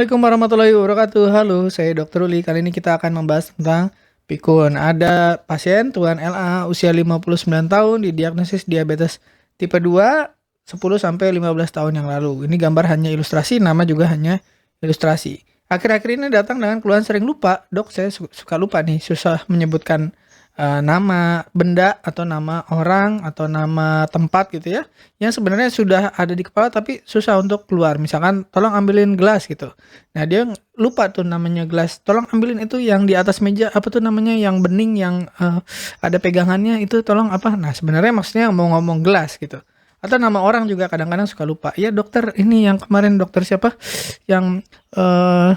Assalamualaikum warahmatullahi wabarakatuh. Halo, saya Dr. Uli. Kali ini kita akan membahas tentang pikun. Ada pasien Tuan LA usia 59 tahun didiagnosis diabetes tipe 2 10 sampai 15 tahun yang lalu. Ini gambar hanya ilustrasi, nama juga hanya ilustrasi. Akhir-akhir ini datang dengan keluhan sering lupa. Dok, saya suka lupa nih, susah menyebutkan nama benda atau nama orang atau nama tempat gitu ya, yang sebenarnya sudah ada di kepala tapi susah untuk keluar. Misalkan tolong ambilin gelas gitu. Nah, dia lupa tuh namanya gelas. Tolong ambilin itu yang di atas meja, apa tuh namanya, yang bening yang ada pegangannya itu, tolong apa. Nah, sebenarnya maksudnya mau ngomong gelas gitu. Atau nama orang juga kadang-kadang suka lupa. Ya dokter, ini yang kemarin dokter siapa yang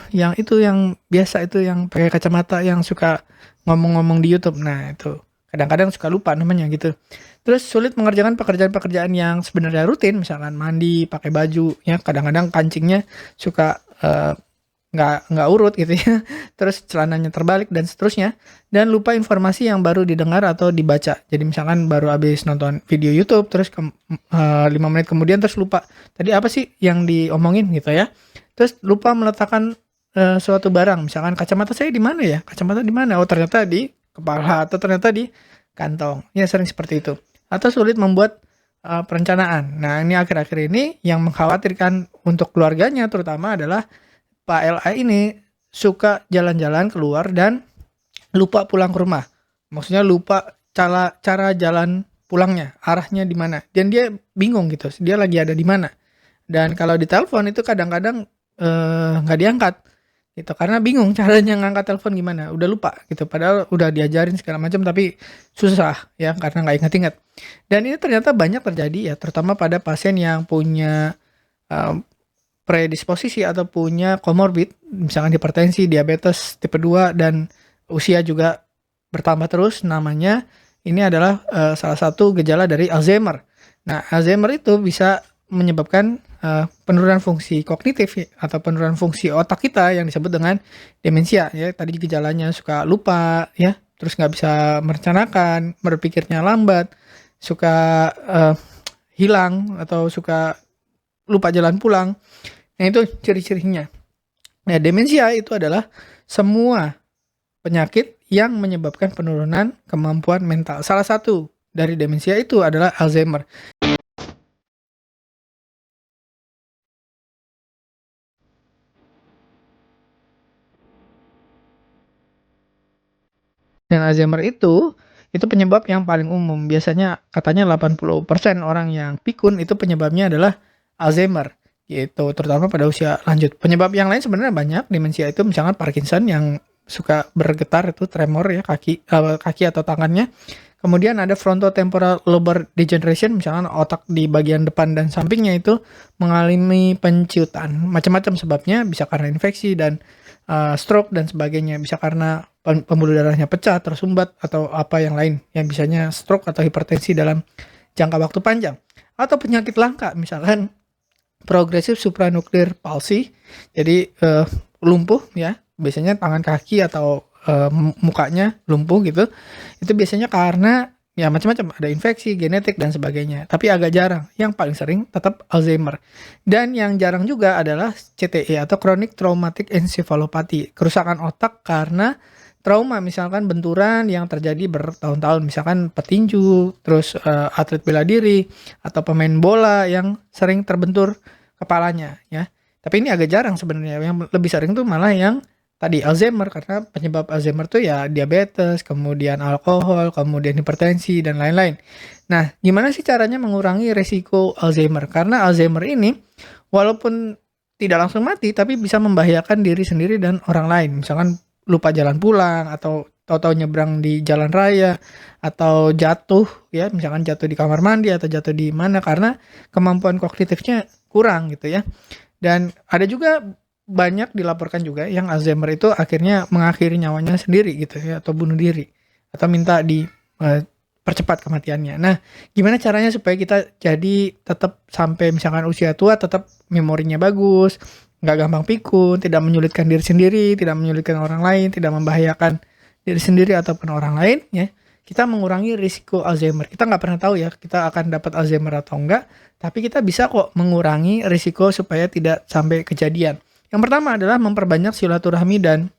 yang itu yang biasa itu yang pakai kacamata yang suka ngomong-ngomong di YouTube. Nah, itu kadang-kadang suka lupa namanya gitu. Terus sulit mengerjakan pekerjaan-pekerjaan yang sebenarnya rutin, misalkan mandi, pakai baju, ya kadang-kadang kancingnya suka nggak urut gitu ya. Terus celananya terbalik dan seterusnya. Dan lupa informasi yang baru didengar atau dibaca. Jadi misalkan baru habis nonton video YouTube, terus 5 menit kemudian terus lupa. Tadi apa sih yang diomongin gitu ya. Terus lupa meletakkan suatu barang, misalkan kacamata saya di mana ya? Kacamata di mana? Oh, ternyata di kepala atau ternyata di kantong. Ya, sering seperti itu. Atau sulit membuat perencanaan. Nah, ini akhir-akhir ini yang mengkhawatirkan untuk keluarganya terutama adalah Pak LA ini suka jalan-jalan keluar dan lupa pulang ke rumah. Maksudnya lupa cara jalan pulangnya, arahnya di mana. Dan dia bingung gitu, dia lagi ada di mana. Dan kalau ditelepon itu kadang-kadang nggak diangkat gitu, karena bingung caranya ngangkat telepon gimana, udah lupa gitu, padahal udah diajarin segala macam tapi susah ya karena nggak ingat-ingat. Dan ini ternyata banyak terjadi ya, terutama pada pasien yang punya predisposisi atau punya komorbid, misalkan hipertensi, diabetes tipe 2 dan usia juga bertambah terus. Namanya ini adalah salah satu gejala dari Alzheimer. Nah, Alzheimer itu bisa menyebabkan penurunan fungsi kognitif atau penurunan fungsi otak kita yang disebut dengan demensia ya. Tadi gejalanya suka lupa ya, terus nggak bisa merencanakan, berpikirnya lambat, suka hilang atau suka lupa jalan pulang. Nah, itu ciri-cirinya. Nah, demensia itu adalah semua penyakit yang menyebabkan penurunan kemampuan mental. Salah satu dari demensia itu adalah Alzheimer. Dan Alzheimer itu penyebab yang paling umum. Biasanya katanya 80% orang yang pikun itu penyebabnya adalah Alzheimer gitu, terutama pada usia lanjut. Penyebab yang lain sebenarnya banyak demensia itu, misalkan Parkinson yang suka bergetar itu, tremor ya kaki atau tangannya. Kemudian ada frontotemporal lobar degeneration, misalkan otak di bagian depan dan sampingnya itu mengalami penciutan. Macam-macam sebabnya, bisa karena infeksi dan stroke dan sebagainya, bisa karena pembuluh darahnya pecah, tersumbat, atau apa yang lain yang bisanya stroke atau hipertensi dalam jangka waktu panjang. Atau penyakit langka, misalkan progressive supranuclear palsy, jadi lumpuh ya, biasanya tangan kaki atau mukanya lumpuh gitu. Itu biasanya karena ya macam-macam, ada infeksi, genetik dan sebagainya. Tapi agak jarang, yang paling sering tetap Alzheimer. Dan yang jarang juga adalah CTE atau chronic traumatic encephalopathy, kerusakan otak karena trauma, misalkan benturan yang terjadi bertahun-tahun, misalkan petinju, terus atlet bela diri, atau pemain bola yang sering terbentur kepalanya ya. Tapi ini agak jarang sebenarnya, yang lebih sering tuh malah yang tadi Alzheimer, karena penyebab Alzheimer tuh ya diabetes, kemudian alkohol, kemudian hipertensi dan lain-lain. Nah, gimana sih caranya mengurangi resiko Alzheimer? Karena Alzheimer ini walaupun tidak langsung mati, tapi bisa membahayakan diri sendiri dan orang lain. Misalkan lupa jalan pulang, atau tahu-tahu nyebrang di jalan raya, atau jatuh ya, misalkan jatuh di kamar mandi atau jatuh di mana karena kemampuan kognitifnya kurang gitu ya. Dan ada juga banyak dilaporkan juga yang Alzheimer itu akhirnya mengakhiri nyawanya sendiri gitu ya, atau bunuh diri, atau minta percepat kematiannya. Nah, gimana caranya supaya kita jadi tetap sampai misalkan usia tua tetap memorinya bagus, nggak gampang pikun, tidak menyulitkan diri sendiri, tidak menyulitkan orang lain, tidak membahayakan diri sendiri ataupun orang lain ya. Kita mengurangi risiko Alzheimer. Kita nggak pernah tahu ya kita akan dapat Alzheimer atau enggak, tapi kita bisa kok mengurangi risiko supaya tidak sampai kejadian. Yang pertama adalah memperbanyak silaturahmi dan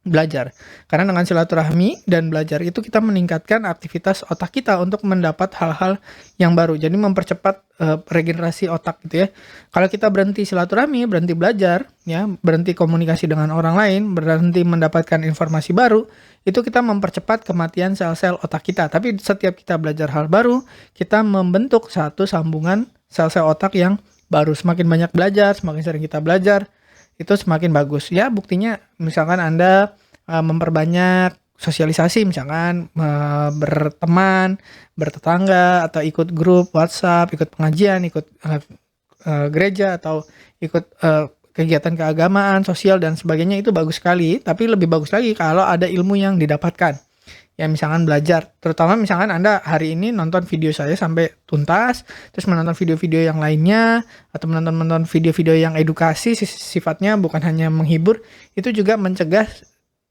belajar. Karena dengan silaturahmi dan belajar itu kita meningkatkan aktivitas otak kita untuk mendapat hal-hal yang baru. Jadi mempercepat regenerasi otak gitu ya. Kalau kita berhenti silaturahmi, berhenti belajar, ya, berhenti komunikasi dengan orang lain, berhenti mendapatkan informasi baru, itu kita mempercepat kematian sel-sel otak kita. Tapi setiap kita belajar hal baru, kita membentuk satu sambungan sel-sel otak yang baru. Semakin banyak belajar, semakin sering kita belajar, itu semakin bagus. Ya, buktinya misalkan Anda memperbanyak sosialisasi, misalkan berteman, bertetangga, atau ikut grup WhatsApp, ikut pengajian, ikut gereja, atau ikut kegiatan keagamaan, sosial, dan sebagainya, itu bagus sekali. Tapi lebih bagus lagi kalau ada ilmu yang didapatkan. Ya, misalkan belajar, terutama misalkan Anda hari ini nonton video saya sampai tuntas, terus menonton video-video yang lainnya, atau menonton video-video yang edukasi, sifatnya bukan hanya menghibur, itu juga mencegah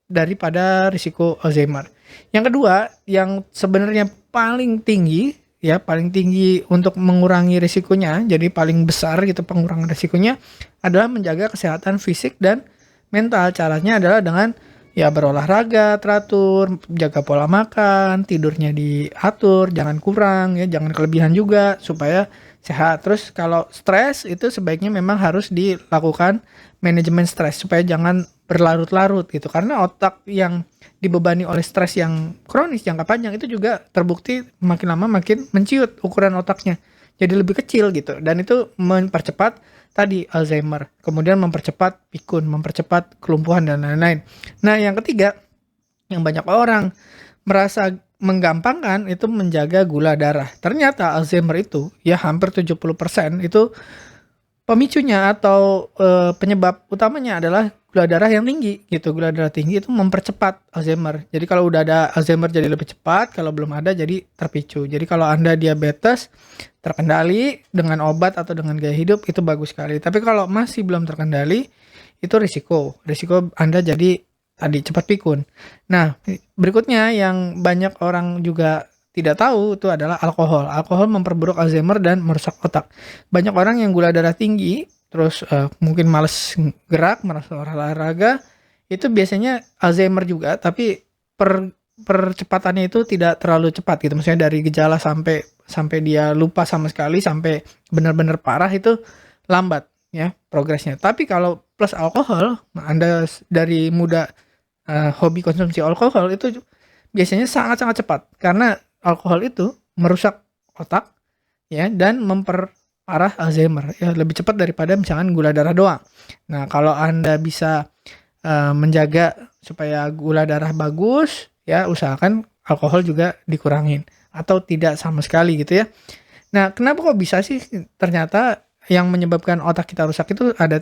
daripada risiko Alzheimer. Yang kedua, yang sebenarnya paling tinggi, ya paling tinggi untuk mengurangi risikonya, jadi paling besar gitu pengurangan risikonya, adalah menjaga kesehatan fisik dan mental. Caranya adalah dengan ya berolahraga teratur, jaga pola makan, tidurnya diatur, jangan kurang ya, jangan kelebihan juga supaya sehat. Terus kalau stres itu sebaiknya memang harus dilakukan manajemen stres supaya jangan berlarut-larut gitu. Karena otak yang dibebani oleh stres yang kronis jangka panjang itu juga terbukti makin lama makin menciut ukuran otaknya. Jadi lebih kecil gitu, dan itu mempercepat tadi Alzheimer, kemudian mempercepat pikun, mempercepat kelumpuhan dan lain-lain. Nah, yang ketiga, yang banyak orang merasa menggampangkan itu menjaga gula darah. Ternyata Alzheimer itu ya hampir 70% itu pemicunya atau penyebab utamanya adalah gula darah yang tinggi gitu. Gula darah tinggi itu mempercepat Alzheimer. Jadi kalau udah ada Alzheimer jadi lebih cepat, kalau belum ada jadi terpicu. Jadi kalau Anda diabetes terkendali dengan obat atau dengan gaya hidup itu bagus sekali. Tapi kalau masih belum terkendali itu risiko Anda jadi tadi cepat pikun. Nah, berikutnya yang banyak orang juga tidak tahu itu adalah alkohol. Alkohol memperburuk Alzheimer dan merusak otak. Banyak orang yang gula darah tinggi, terus mungkin males gerak, malas olahraga, itu biasanya Alzheimer juga, tapi percepatannya itu tidak terlalu cepat gitu. Maksudnya dari gejala sampai dia lupa sama sekali, sampai benar-benar parah itu lambat ya progresnya. Tapi kalau plus alkohol, Anda dari muda hobi konsumsi alkohol itu biasanya sangat-sangat cepat karena alkohol itu merusak otak ya dan memperparah Alzheimer ya lebih cepat daripada misalkan gula darah doang. Nah, kalau Anda bisa menjaga supaya gula darah bagus ya usahakan alkohol juga dikurangin atau tidak sama sekali gitu ya. Nah, kenapa kok bisa sih ternyata yang menyebabkan otak kita rusak itu ada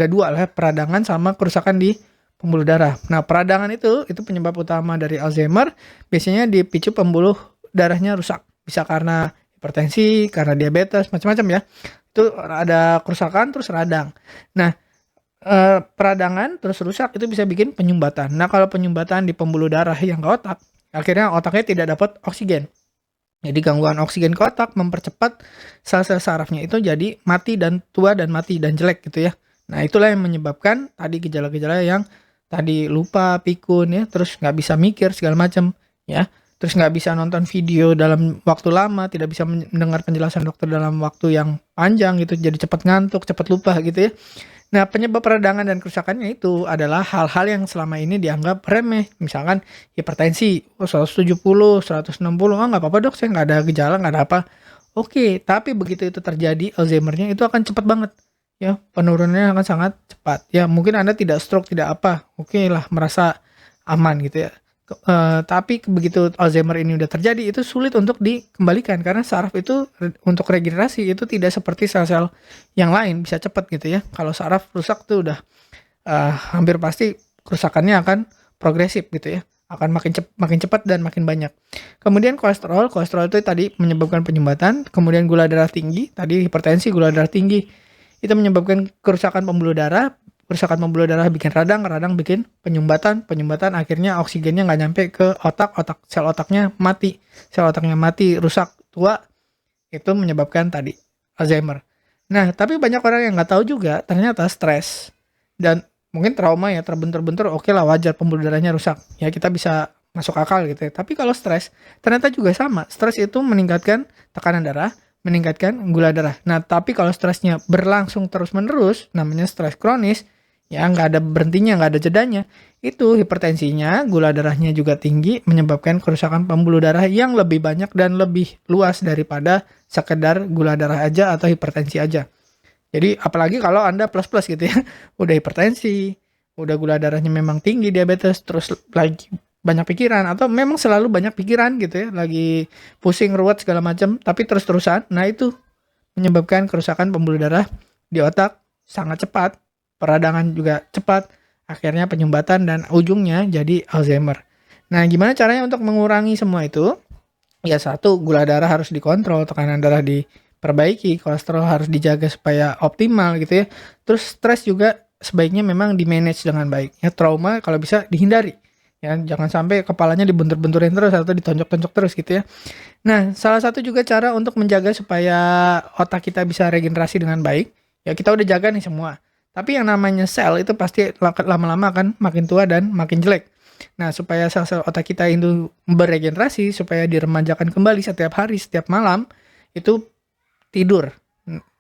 dua lah, peradangan sama kerusakan di pembuluh darah. Nah, peradangan itu penyebab utama dari Alzheimer, biasanya dipicu pembuluh darahnya rusak. Bisa karena hipertensi, karena diabetes, macam-macam ya. Itu ada kerusakan terus radang. Nah, peradangan terus rusak itu bisa bikin penyumbatan. Nah, kalau penyumbatan di pembuluh darah yang ke otak, akhirnya otaknya tidak dapat oksigen. Jadi gangguan oksigen ke otak mempercepat sel-sel sarafnya itu jadi mati dan tua dan mati dan jelek gitu ya. Nah, itulah yang menyebabkan tadi gejala-gejala yang tadi lupa, pikun ya, terus nggak bisa mikir segala macam ya, terus nggak bisa nonton video dalam waktu lama, tidak bisa mendengar penjelasan dokter dalam waktu yang panjang gitu, jadi cepat ngantuk, cepat lupa gitu ya. Nah, penyebab peradangan dan kerusakannya itu adalah hal-hal yang selama ini dianggap remeh, misalkan hipertensi, 170, 160, nggak apa-apa dok, saya nggak ada gejala, nggak ada apa. Oke, tapi begitu itu terjadi, Alzheimer-nya itu akan cepat banget. Ya, penurunannya akan sangat cepat. Ya, mungkin Anda tidak stroke, tidak apa. Oke lah, merasa aman gitu ya. Tapi begitu Alzheimer ini udah terjadi, itu sulit untuk dikembalikan karena saraf itu untuk regenerasi itu tidak seperti sel-sel yang lain bisa cepat gitu ya. Kalau saraf rusak tuh udah hampir pasti kerusakannya akan progresif gitu ya. Akan makin cepat dan makin banyak. Kemudian kolesterol itu tadi menyebabkan penyumbatan, kemudian gula darah tinggi, tadi hipertensi, gula darah tinggi itu menyebabkan kerusakan pembuluh darah bikin radang bikin penyumbatan akhirnya oksigennya nggak nyampe ke otak sel otaknya mati rusak tua, itu menyebabkan tadi Alzheimer. Nah, tapi banyak orang yang nggak tahu juga ternyata stres dan mungkin trauma ya, terbentur-bentur, oke lah, wajar pembuluh darahnya rusak. Ya kita bisa masuk akal gitu ya. Tapi kalau stres, ternyata juga sama. Stres itu meningkatkan tekanan darah, meningkatkan gula darah. Nah, tapi kalau stresnya berlangsung terus-menerus, namanya stres kronis, ya nggak ada berhentinya, nggak ada jedanya, itu hipertensinya, gula darahnya juga tinggi, menyebabkan kerusakan pembuluh darah yang lebih banyak dan lebih luas daripada sekedar gula darah aja atau hipertensi aja. Jadi apalagi kalau Anda plus-plus gitu ya, udah hipertensi, udah gula darahnya memang tinggi, diabetes, terus lagi banyak pikiran, atau memang selalu banyak pikiran gitu ya, lagi pusing, ruwet, segala macam, tapi terus-terusan, nah itu menyebabkan kerusakan pembuluh darah di otak sangat cepat, peradangan juga cepat, akhirnya penyumbatan dan ujungnya jadi Alzheimer. Nah, gimana caranya untuk mengurangi semua itu? Ya satu, gula darah harus dikontrol, tekanan darah diperbaiki, kolesterol harus dijaga supaya optimal gitu ya. Terus stres juga sebaiknya memang di-manage dengan baik. Ya trauma kalau bisa dihindari. Ya jangan sampai kepalanya dibentur-benturin terus atau ditonjok-tonjok terus gitu ya. Nah, salah satu juga cara untuk menjaga supaya otak kita bisa regenerasi dengan baik, ya kita udah jaga nih semua. Tapi yang namanya sel itu pasti lama-lama akan makin tua dan makin jelek. Nah, supaya sel-sel otak kita itu beregenerasi, supaya diremajakan kembali setiap hari, setiap malam, itu tidur.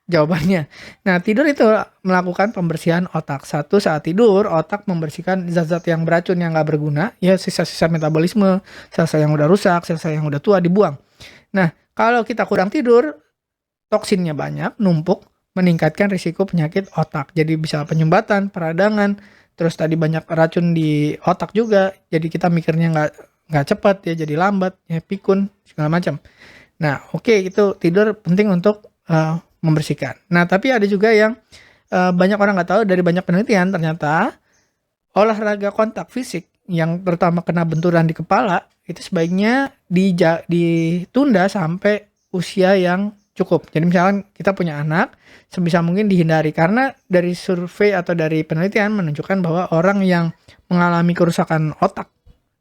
Jawabannya. Nah, tidur itu melakukan pembersihan otak. Satu, saat tidur, otak membersihkan zat-zat yang beracun yang nggak berguna, ya sisa-sisa metabolisme, sel-sel yang udah rusak, sel-sel yang udah tua dibuang. Nah, kalau kita kurang tidur, toksinnya banyak, numpuk, meningkatkan risiko penyakit otak. Jadi bisa penyumbatan, peradangan, terus tadi banyak racun di otak juga. Jadi kita mikirnya nggak cepat ya, jadi lambat, ya pikun, segala macam. Nah, oke, itu tidur penting untuk membersihkan. Nah, tapi ada juga yang banyak orang nggak tahu, dari banyak penelitian ternyata olahraga kontak fisik yang terutama kena benturan di kepala itu sebaiknya ditunda sampai usia yang cukup. Jadi misalkan kita punya anak, sebisa mungkin dihindari, karena dari survei atau dari penelitian menunjukkan bahwa orang yang mengalami kerusakan otak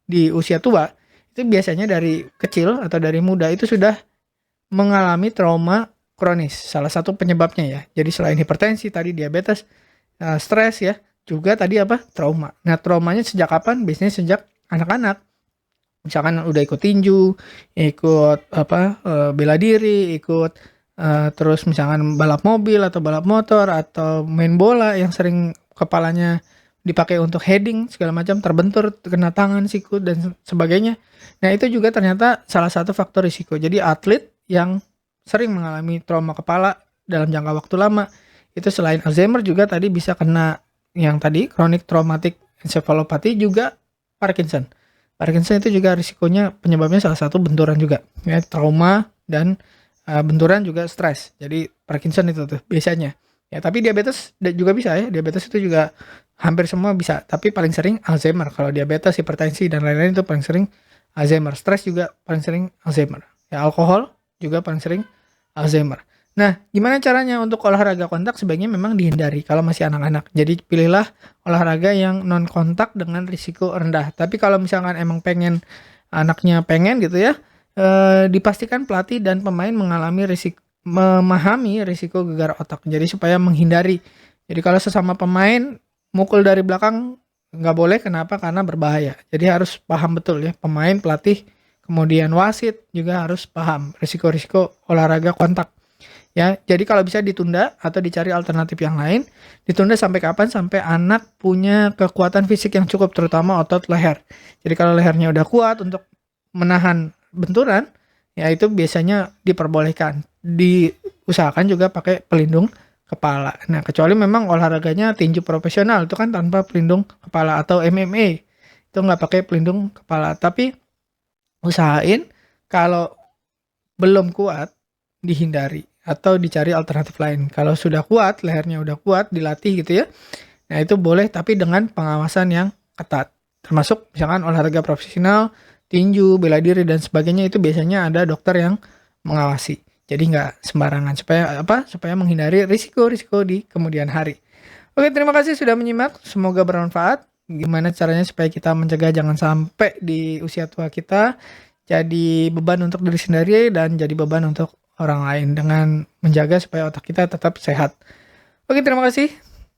di usia tua itu biasanya dari kecil atau dari muda itu sudah mengalami trauma kronis. Salah satu penyebabnya ya. Jadi selain hipertensi tadi, diabetes, stres ya, juga tadi apa? Trauma. Nah, traumanya sejak kapan? Biasanya sejak anak-anak. Misalkan udah ikut tinju, ikut bela diri, ikut terus misalkan balap mobil atau balap motor atau main bola yang sering kepalanya dipakai untuk heading segala macam, terbentur, kena tangan, siku dan sebagainya. Nah, itu juga ternyata salah satu faktor risiko. Jadi atlet yang sering mengalami trauma kepala dalam jangka waktu lama itu selain Alzheimer juga tadi bisa kena yang tadi chronic traumatic encephalopathy, juga Parkinson. Parkinson itu juga risikonya, penyebabnya salah satu benturan juga ya, trauma dan benturan juga stres. Jadi Parkinson itu tuh biasanya. Ya, tapi diabetes juga bisa ya. Diabetes itu juga hampir semua bisa, tapi paling sering Alzheimer. Kalau diabetes, hipertensi dan lain-lain itu paling sering Alzheimer. Stres juga paling sering Alzheimer. Ya, alkohol juga paling sering Alzheimer. Nah, gimana caranya untuk olahraga kontak? Sebaiknya memang dihindari kalau masih anak-anak. Jadi pilihlah olahraga yang non kontak dengan risiko rendah. Tapi kalau misalkan emang anaknya pengen gitu ya, dipastikan pelatih dan pemain memahami risiko gegar otak. Jadi supaya menghindari. Jadi kalau sesama pemain mukul dari belakang nggak boleh. Kenapa? Karena berbahaya. Jadi harus paham betul ya, pemain, pelatih, kemudian wasit juga harus paham risiko-risiko olahraga kontak. Ya, jadi kalau bisa ditunda atau dicari alternatif yang lain. Ditunda sampai kapan? Sampai anak punya kekuatan fisik yang cukup, terutama otot leher. Jadi kalau lehernya udah kuat untuk menahan benturan, ya itu biasanya diperbolehkan. Diusahakan juga pakai pelindung kepala. Nah, kecuali memang olahraganya tinju profesional, itu kan tanpa pelindung kepala, atau MMA. Itu nggak pakai pelindung kepala. Tapi usahain kalau belum kuat dihindari atau dicari alternatif lain. Kalau sudah kuat, lehernya udah kuat, dilatih gitu ya. Nah, itu boleh tapi dengan pengawasan yang ketat. Termasuk misalkan olahraga profesional, tinju, bela diri dan sebagainya, itu biasanya ada dokter yang mengawasi. Jadi nggak sembarangan, supaya menghindari risiko-risiko di kemudian hari. Oke, terima kasih sudah menyimak. Semoga bermanfaat. Gimana caranya supaya kita mencegah jangan sampai di usia tua kita jadi beban untuk diri sendiri dan jadi beban untuk orang lain, dengan menjaga supaya otak kita tetap sehat. Oke, terima kasih.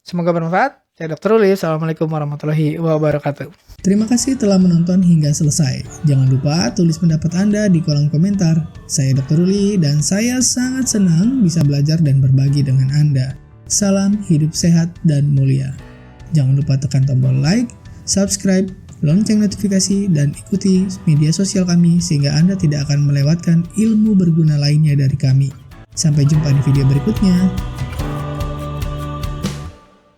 Semoga bermanfaat. Saya Dr. Uli, Assalamualaikum warahmatullahi wabarakatuh. Terima kasih telah menonton hingga selesai. Jangan lupa tulis pendapat Anda di kolom komentar. Saya Dr. Uli dan saya sangat senang bisa belajar dan berbagi dengan Anda. Salam hidup sehat dan mulia. Jangan lupa tekan tombol like, subscribe, lonceng notifikasi, dan ikuti media sosial kami sehingga Anda tidak akan melewatkan ilmu berguna lainnya dari kami. Sampai jumpa di video berikutnya.